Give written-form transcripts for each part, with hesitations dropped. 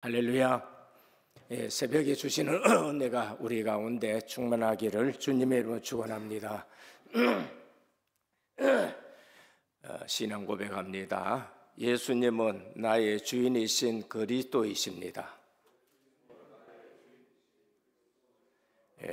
할렐루야. 새벽에 주시는 은혜가 우리 가운데 충만하기를 주님의 이름으로 축원합니다. 신앙 고백합니다. 예수님은 나의 주인이신 그리스도이십니다.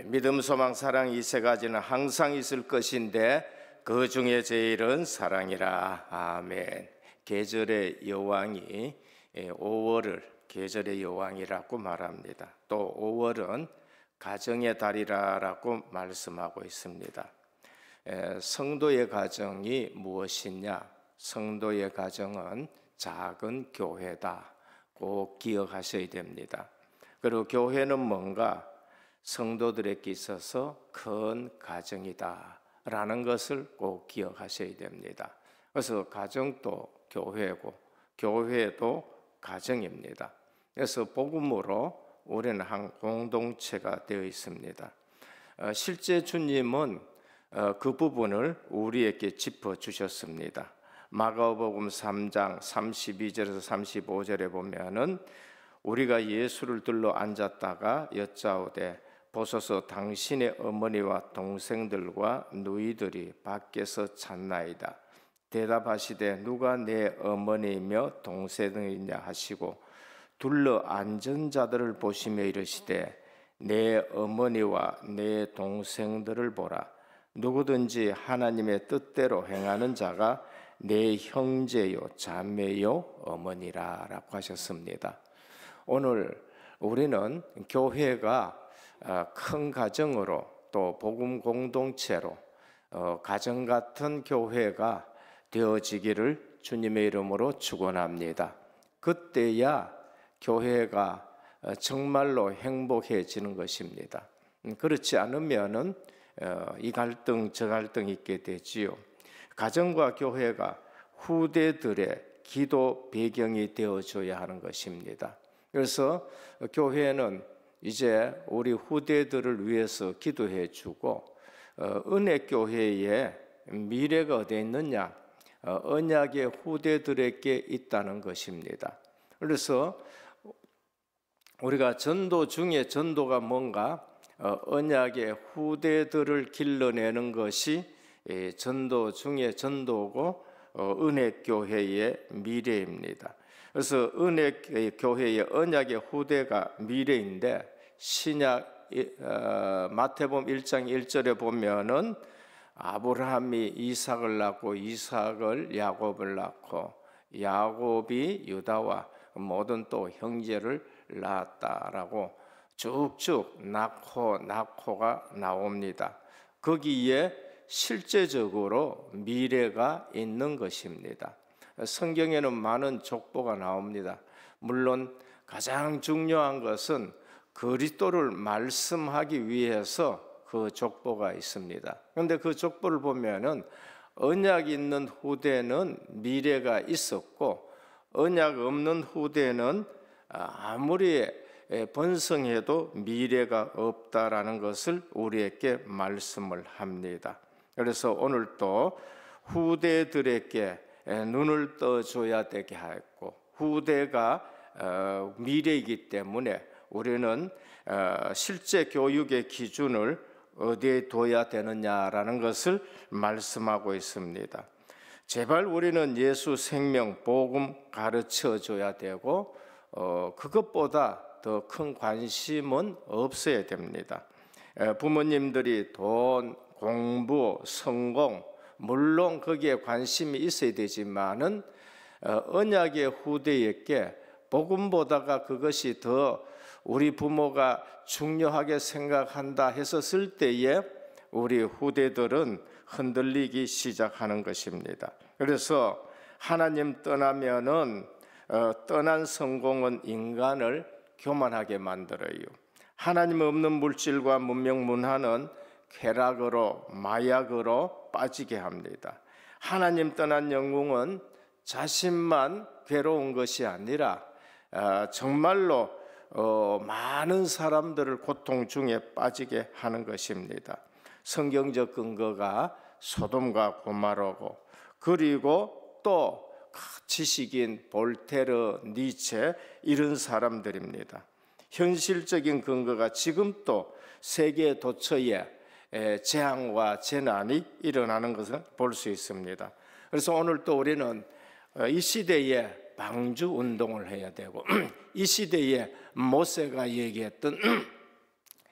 믿음, 소망, 사랑 이 세 가지는 항상 있을 것인데 그 중에 제일은 사랑이라. 아멘. 계절의 여왕이 5월을 계절의 여왕이라고 말합니다. 또 5월은 가정의 달이라고 말씀하고 있습니다. 성도의 가정이 무엇이냐? 성도의 가정은 작은 교회다. 꼭 기억하셔야 됩니다. 그리고 교회는 뭔가? 성도들에게 있어서 큰 가정이다 라는 것을 꼭 기억하셔야 됩니다. 그래서 가정도 교회고 교회도 가정입니다. 그래서 복음으로 우리는 한 공동체가 되어 있습니다. 실제 주님은 그 부분을 우리에게 짚어주셨습니다. 마가복음 3장 32절에서 35절에 보면은 우리가 예수를 들러 앉았다가 여짜오되 보소서 당신의 어머니와 동생들과 누이들이 밖에서 찾나이다. 대답하시되 누가 내 어머니이며 동생이냐 하시고 둘러 앉은 자들을 보시며 이르시되 내 어머니와 내 동생들을 보라. 누구든지 하나님의 뜻대로 행하는 자가 내 형제요 자매요 어머니라 라고 하셨습니다. 오늘 우리는 교회가 큰 가정으로 또 복음 공동체로 가정 같은 교회가 되어지기를 주님의 이름으로 축원합니다. 그때야 교회가 정말로 행복해지는 것입니다. 그렇지 않으면은 이 갈등 저 갈등이 있게 되지요. 가정과 교회가 후대들의 기도 배경이 되어줘야 하는 것입니다. 그래서 교회는 이제 우리 후대들을 위해서 기도해 주고 은혜교회의 미래가 어디에 있느냐? 언약의 후대들에게 있다는 것입니다. 그래서 우리가 전도 중에 전도가 뭔가? 언약의 후대들을 길러내는 것이 전도 중에 전도고 은혜교회의 미래입니다. 그래서 은혜교회의 언약의 후대가 미래인데 신약 마태복음 1장 1절에 보면은 아브라함이 이삭을 낳고 이삭을 야곱을 낳고 야곱이 유다와 모든 또 형제를 낳았다라고 쭉쭉 낳고가 나옵니다. 거기에 실제적으로 미래가 있는 것입니다. 성경에는 많은 족보가 나옵니다. 물론 가장 중요한 것은 그리스도를 말씀하기 위해서 그 족보가 있습니다. 그런데 그 족보를 보면은 언약 있는 후대는 미래가 있었고 언약 없는 후대는 아무리 번성해도 미래가 없다라는 것을 우리에게 말씀을 합니다. 그래서 오늘 또 후대들에게 눈을 떠줘야 되게 하였고 후대가 미래이기 때문에 우리는 실제 교육의 기준을 어디에 둬야 되느냐라는 것을 말씀하고 있습니다. 제발 우리는 예수 생명 복음 가르쳐 줘야 되고 그것보다 더 큰 관심은 없어야 됩니다. 부모님들이 돈, 공부, 성공 물론 거기에 관심이 있어야 되지만은 언약의 후대에게 복음보다가 그것이 더 우리 부모가 중요하게 생각한다 했었을 때에 우리 후대들은 흔들리기 시작하는 것입니다. 그래서 하나님 떠나면은 떠난 성공은 인간을 교만하게 만들어요. 하나님 없는 물질과 문명 문화는 쾌락으로 마약으로 빠지게 합니다. 하나님 떠난 영웅은 자신만 괴로운 것이 아니라 정말로 많은 사람들을 고통 중에 빠지게 하는 것입니다. 성경적 근거가 소돔과 고모라고 그리고 또 지식인 볼테르, 니체 이런 사람들입니다. 현실적인 근거가 지금도 세계 도처에 재앙과 재난이 일어나는 것을 볼 수 있습니다. 그래서 오늘 또 우리는 이 시대에 방주 운동을 해야 되고 이 시대에 모세가 얘기했던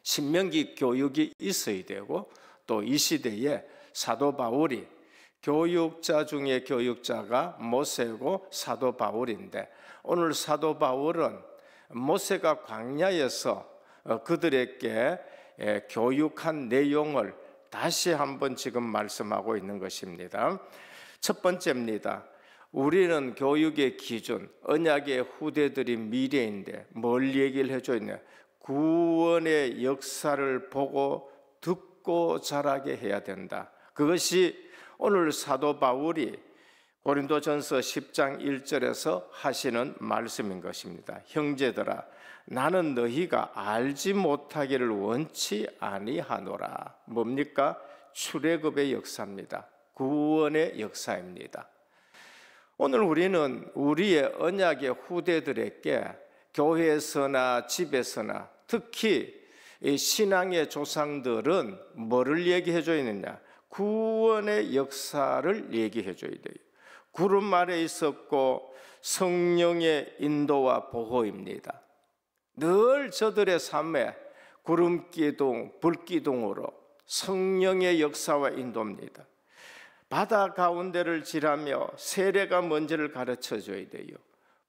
신명기 교육이 있어야 되고 또 이 시대에 사도 바울이 교육자 중에 교육자가 모세고 사도 바울인데 오늘 사도 바울은 모세가 광야에서 그들에게 교육한 내용을 다시 한번 지금 말씀하고 있는 것입니다. 첫 번째입니다. 우리는 교육의 기준, 언약의 후대들이 미래인데 뭘 얘기를 해줘 있냐? 구원의 역사를 보고 듣고 자라게 해야 된다. 그것이 오늘 사도 바울이 고린도전서 10장 1절에서 하시는 말씀인 것입니다. 형제들아, 나는 너희가 알지 못하기를 원치 아니하노라. 뭡니까? 출애굽의 역사입니다. 구원의 역사입니다. 오늘 우리는 우리의 언약의 후대들에게 교회에서나 집에서나 특히 이 신앙의 조상들은 뭐를 얘기해 줘야 되느냐? 구원의 역사를 얘기해 줘야 돼요. 구름 아래 있었고 성령의 인도와 보호입니다. 늘 저들의 삶에 구름 기둥, 불 기둥으로 성령의 역사와 인도입니다. 바다 가운데를 지나며 세례가 뭔지를 가르쳐 줘야 돼요.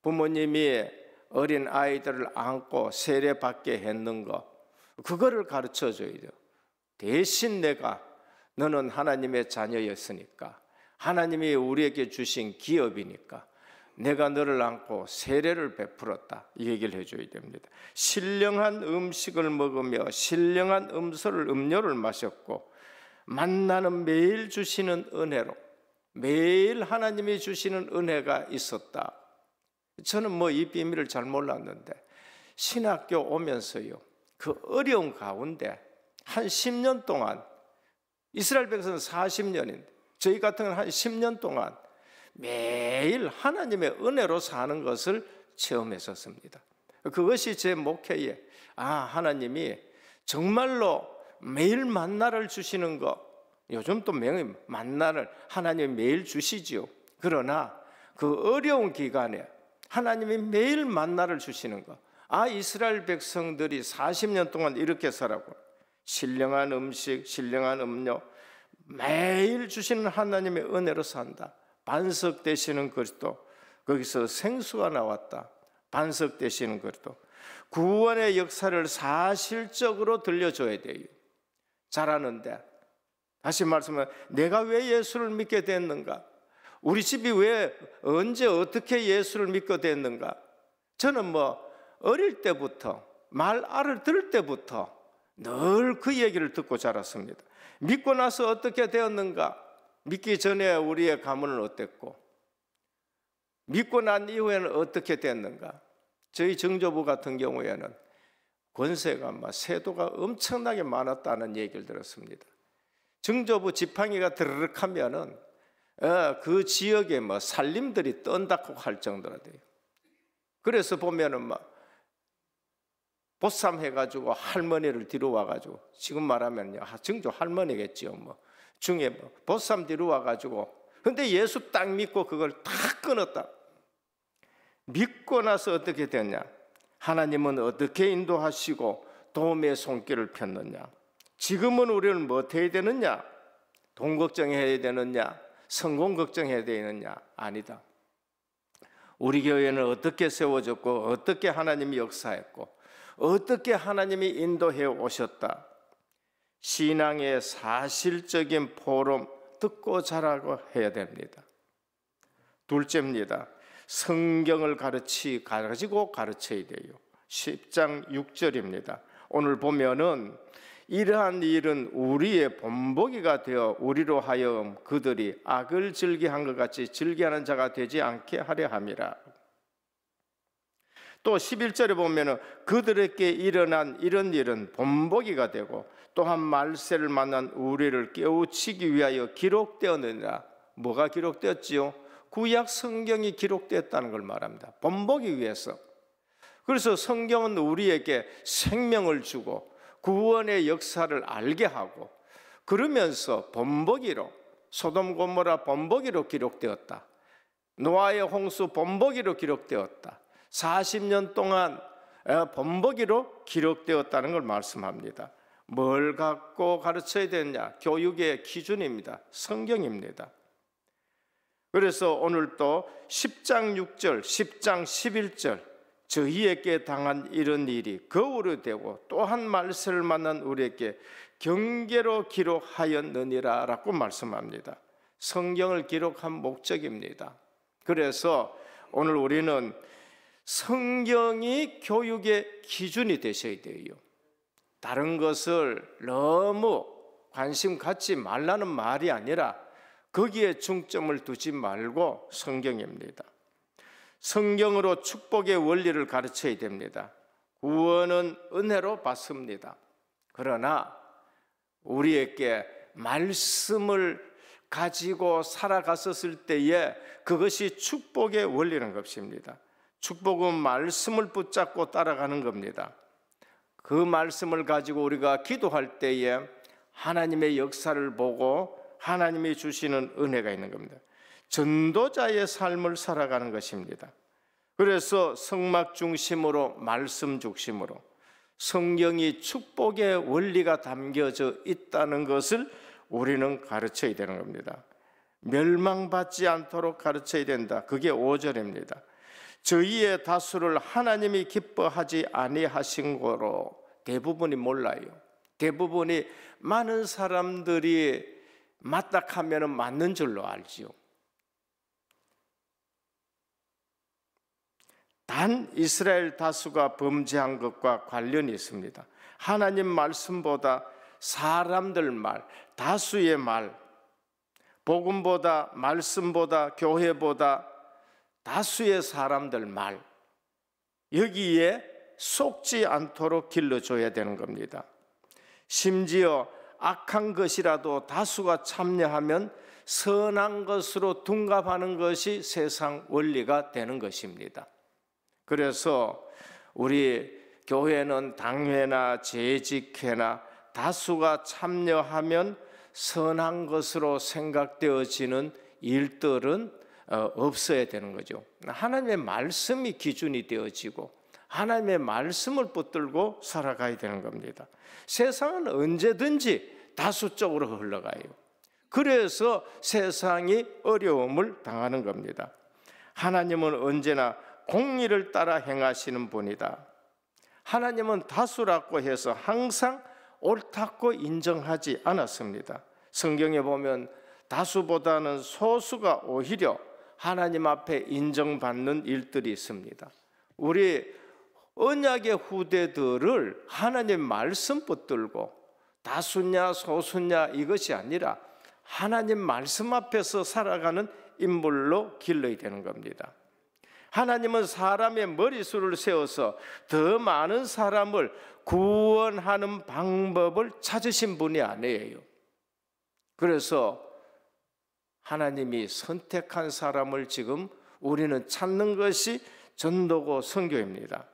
부모님이 어린 아이들을 안고 세례 받게 했는 거, 그거를 가르쳐 줘야 돼요. 대신 내가 너는 하나님의 자녀였으니까, 하나님이 우리에게 주신 기업이니까 내가 너를 안고 세례를 베풀었다, 이 얘기를 해줘야 됩니다. 신령한 음식을 먹으며 신령한 음료를 마셨고 만나는 매일 주시는 은혜로 매일 하나님이 주시는 은혜가 있었다. 저는 이 비밀을 잘 몰랐는데 신학교 오면서요, 그 어려운 가운데 한 10년 동안, 이스라엘 백성은 40년인데 저희 같은 건 한 10년 동안 매일 하나님의 은혜로 사는 것을 체험했었습니다. 그것이 제 목회에 하나님이 정말로 매일 만나를 주시는 것, 요즘 또 만나를 하나님이 매일 주시지요. 그러나 그 어려운 기간에 하나님이 매일 만나를 주시는 것, 이스라엘 백성들이 40년 동안 이렇게 살았고 신령한 음식, 신령한 음료 매일 주시는 하나님의 은혜로 산다. 반석 되시는 그리스도, 거기서 생수가 나왔다. 반석 되시는 그리스도, 구원의 역사를 사실적으로 들려줘야 돼요. 잘하는데 다시 말씀하면 내가 왜 예수를 믿게 됐는가? 우리 집이 왜 언제 어떻게 예수를 믿게 됐는가? 저는 어릴 때부터 말 알아들을 때부터 늘 그 얘기를 듣고 자랐습니다. 믿고 나서 어떻게 되었는가? 믿기 전에 우리의 가문은 어땠고 믿고 난 이후에는 어떻게 됐는가? 저희 정조부 같은 경우에는 권세가 세도가 엄청나게 많았다는 얘기를 들었습니다. 정조부 지팡이가 드르륵 하면은 그 지역에 살림들이 떤다고 할 정도라 돼요. 그래서 보면은 보쌈 해가지고 할머니를 뒤로 와가지고, 지금 말하면요 정조 할머니겠지요. 중에 보쌈 뒤로 와가지고, 근데 예수 딱 믿고 그걸 다 끊었다. 믿고 나서 어떻게 됐냐? 하나님은 어떻게 인도하시고 도움의 손길을 폈느냐? 지금은 우리는 뭐 해야 되느냐? 돈 걱정해야 되느냐? 성공 걱정해야 되느냐? 아니다. 우리 교회는 어떻게 세워졌고 어떻게 하나님이 역사했고 어떻게 하나님이 인도해 오셨다. 신앙의 사실적인 포럼 듣고 자라고 해야 됩니다. 둘째입니다. 성경을 가지고 가르쳐야 돼요. 10장 6절입니다. 오늘 보면은 이러한 일은 우리의 본보기가 되어 우리로 하여금 그들이 악을 즐기한 것 같이 즐기하는 자가 되지 않게 하려 함이라. 또 11절에 보면은 그들에게 일어난 이런 일은 본보기가 되고 또한 말세를 만난 우리를 깨우치기 위하여 기록되었느니라. 뭐가 기록되었지요? 구약 성경이 기록되었다는 걸 말합니다. 본보기 위해서. 그래서 성경은 우리에게 생명을 주고 구원의 역사를 알게 하고, 그러면서 본보기로, 소돔 고모라 본보기로 기록되었다. 노아의 홍수 본보기로 기록되었다. 40년 동안 본보기로 기록되었다는 걸 말씀합니다. 뭘 갖고 가르쳐야 되느냐? 교육의 기준입니다. 성경입니다. 그래서 오늘도 10장 6절, 10장 11절, 저희에게 당한 이런 일이 거울이 되고 또 한 말세를 만난 우리에게 경계로 기록하였느니라 라고 말씀합니다. 성경을 기록한 목적입니다. 그래서 오늘 우리는 성경이 교육의 기준이 되셔야 돼요. 다른 것을 너무 관심 갖지 말라는 말이 아니라 거기에 중점을 두지 말고 성경입니다. 성경으로 축복의 원리를 가르쳐야 됩니다. 구원은 은혜로 받습니다. 그러나 우리에게 말씀을 가지고 살아갔었을 때에 그것이 축복의 원리라는 것입니다. 축복은 말씀을 붙잡고 따라가는 겁니다. 그 말씀을 가지고 우리가 기도할 때에 하나님의 역사를 보고 하나님이 주시는 은혜가 있는 겁니다. 전도자의 삶을 살아가는 것입니다. 그래서 성막 중심으로, 말씀 중심으로 성경이 축복의 원리가 담겨져 있다는 것을 우리는 가르쳐야 되는 겁니다. 멸망받지 않도록 가르쳐야 된다. 그게 5절입니다. 저희의 다수를 하나님이 기뻐하지 아니하신 거로. 대부분이 몰라요. 대부분이, 많은 사람들이 맞닥하면 맞는 줄로 알지요. 단 이스라엘 다수가 범죄한 것과 관련이 있습니다. 하나님 말씀보다 사람들 말, 다수의 말, 복음보다, 말씀보다, 교회보다 다수의 사람들 말, 여기에 속지 않도록 길러줘야 되는 겁니다. 심지어 악한 것이라도 다수가 참여하면 선한 것으로 둔갑하는 것이 세상 원리가 되는 것입니다. 그래서 우리 교회는 당회나 재직회나 다수가 참여하면 선한 것으로 생각되어지는 일들은 없어야 되는 거죠. 하나님의 말씀이 기준이 되어지고 하나님의 말씀을 붙들고 살아가야 되는 겁니다. 세상은 언제든지 다수 쪽으로 흘러가요. 그래서 세상이 어려움을 당하는 겁니다. 하나님은 언제나 공의를 따라 행하시는 분이다. 하나님은 다수라고 해서 항상 옳다고 인정하지 않았습니다. 성경에 보면 다수보다는 소수가 오히려 하나님 앞에 인정받는 일들이 있습니다. 우리 언약의 후대들을 하나님 말씀 붙들고 다수냐 소수냐 이것이 아니라 하나님 말씀 앞에서 살아가는 인물로 길러야 되는 겁니다. 하나님은 사람의 머릿수를 세워서 더 많은 사람을 구원하는 방법을 찾으신 분이 아니에요. 그래서 하나님이 선택한 사람을 지금 우리는 찾는 것이 전도고 선교입니다.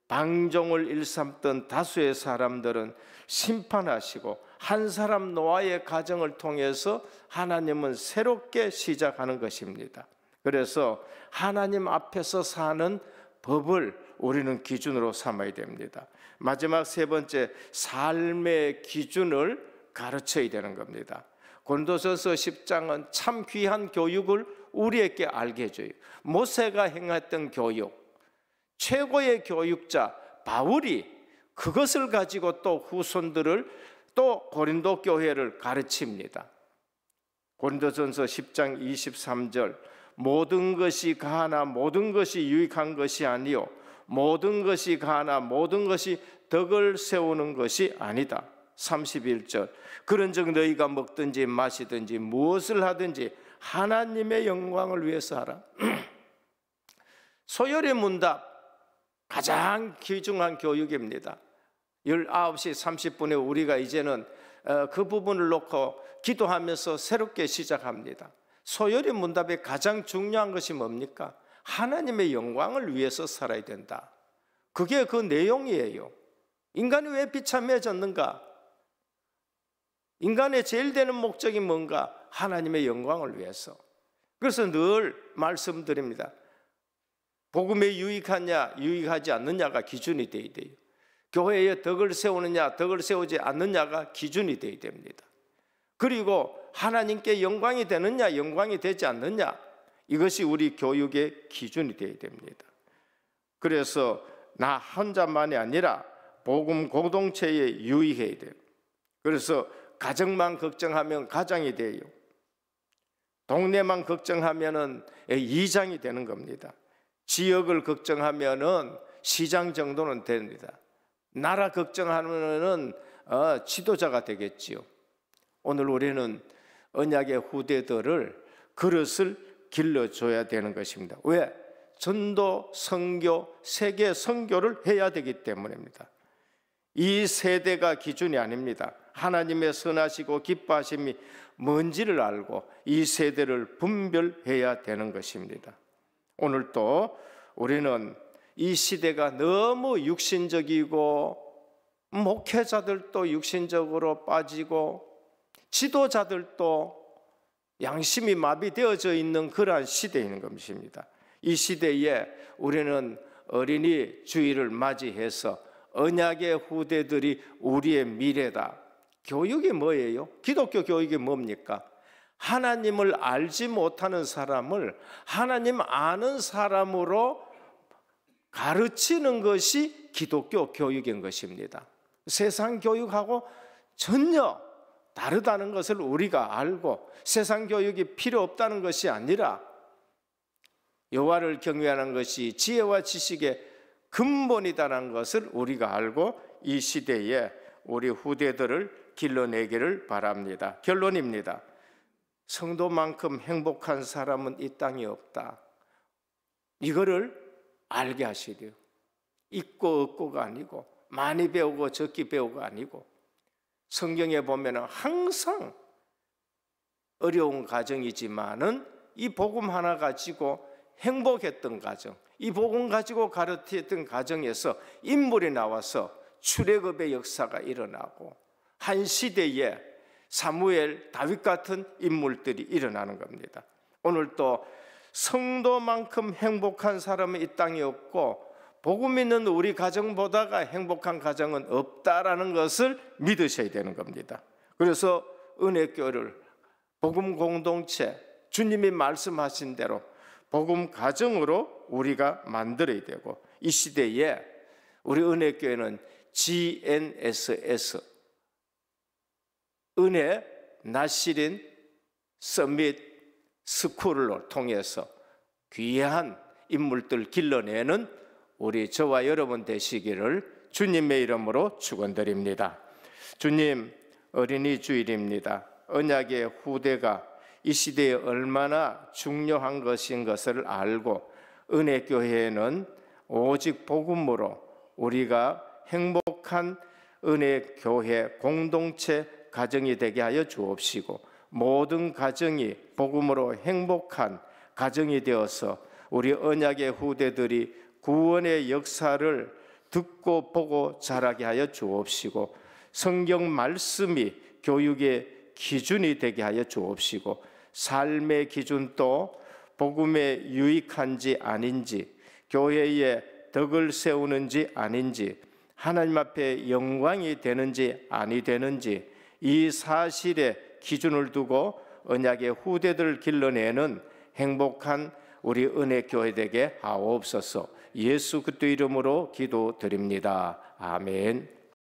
방종을 일삼던 다수의 사람들은 심판하시고 한 사람 노아의 가정을 통해서 하나님은 새롭게 시작하는 것입니다. 그래서 하나님 앞에서 사는 법을 우리는 기준으로 삼아야 됩니다. 마지막 세 번째, 삶의 기준을 가르쳐야 되는 겁니다. 고린도전서 10장은 참 귀한 교육을 우리에게 알게 해줘요. 모세가 행했던 교육, 최고의 교육자 바울이 그것을 가지고 또 후손들을, 또 고린도 교회를 가르칩니다. 고린도전서 10장 23절, 모든 것이 가하나 모든 것이 유익한 것이 아니요 모든 것이 가하나 모든 것이 덕을 세우는 것이 아니다. 31절, 그런즉 너희가 먹든지 마시든지 무엇을 하든지 하나님의 영광을 위해서 하라. 소열의 문답, 가장 귀중한 교육입니다. 19시 30분에 우리가 이제는 그 부분을 놓고 기도하면서 새롭게 시작합니다. 소요리 문답에 가장 중요한 것이 뭡니까? 하나님의 영광을 위해서 살아야 된다. 그게 그 내용이에요. 인간이 왜 비참해졌는가? 인간의 제일 되는 목적이 뭔가? 하나님의 영광을 위해서. 그래서 늘 말씀드립니다. 복음에 유익하냐 유익하지 않느냐가 기준이 되어야 돼요. 교회에 덕을 세우느냐 덕을 세우지 않느냐가 기준이 되어야 됩니다. 그리고 하나님께 영광이 되느냐 영광이 되지 않느냐, 이것이 우리 교육의 기준이 되어야 됩니다. 그래서 나 혼자만이 아니라 복음 공동체에 유익해야 돼요. 그래서 가정만 걱정하면 가장이 돼요. 동네만 걱정하면은 이장이 되는 겁니다. 지역을 걱정하면은 시장 정도는 됩니다. 나라 걱정하면은 지도자가 되겠지요. 오늘 우리는 언약의 후대들을 그릇을 길러줘야 되는 것입니다. 왜? 전도, 선교, 세계 선교를 해야 되기 때문입니다. 이 세대가 기준이 아닙니다. 하나님의 선하시고 기뻐하심이 뭔지를 알고 이 세대를 분별해야 되는 것입니다. 오늘 또 우리는 이 시대가 너무 육신적이고 목회자들도 육신적으로 빠지고 지도자들도 양심이 마비되어져 있는 그러한 시대인 것입니다. 이 시대에 우리는 어린이 주일을 맞이해서 언약의 후대들이 우리의 미래다. 교육이 뭐예요? 기독교 교육이 뭡니까? 하나님을 알지 못하는 사람을 하나님 아는 사람으로 가르치는 것이 기독교 교육인 것입니다. 세상 교육하고 전혀 다르다는 것을 우리가 알고 세상 교육이 필요 없다는 것이 아니라 여호와를 경외하는 것이 지혜와 지식의 근본이다라는 것을 우리가 알고 이 시대에 우리 후대들을 길러내기를 바랍니다. 결론입니다. 성도만큼 행복한 사람은 이 땅에 없다. 이거를 알게 하셔야 돼요. 있고 없고가 아니고 많이 배우고 적게 배우고가 아니고 성경에 보면 항상 어려운 가정이지만은 이 복음 하나 가지고 행복했던 가정, 이 복음 가지고 가르쳤던 가정에서 인물이 나와서 출애굽의 역사가 일어나고 한 시대에 사무엘, 다윗 같은 인물들이 일어나는 겁니다. 오늘 또 성도만큼 행복한 사람은 이 땅에 없고 복음 있는 우리 가정보다가 행복한 가정은 없다라는 것을 믿으셔야 되는 겁니다. 그래서 은혜교회를 복음 공동체, 주님이 말씀하신 대로 복음 가정으로 우리가 만들어야 되고 이 시대에 우리 은혜교회는 GNSS 은혜 나시린 서밋 스쿨을 통해서 귀한 인물들 길러내는 우리 저와 여러분 되시기를 주님의 이름으로 축원드립니다. 주님, 어린이 주일입니다. 언약의 후대가 이 시대에 얼마나 중요한 것인 것을 알고 은혜교회는 오직 복음으로 우리가 행복한 은혜교회 공동체 가정이 되게 하여 주옵시고 모든 가정이 복음으로 행복한 가정이 되어서 우리 언약의 후대들이 구원의 역사를 듣고 보고 자라게 하여 주옵시고 성경 말씀이 교육의 기준이 되게 하여 주옵시고 삶의 기준도 복음에 유익한지 아닌지 교회에 덕을 세우는지 아닌지 하나님 앞에 영광이 되는지 아니 되는지 이 사실에 기준을 두고 언약의 후대들을 길러내는 행복한 우리 은혜교회 되게 하옵소서. 예수 그리스도 이름으로 기도드립니다. 아멘.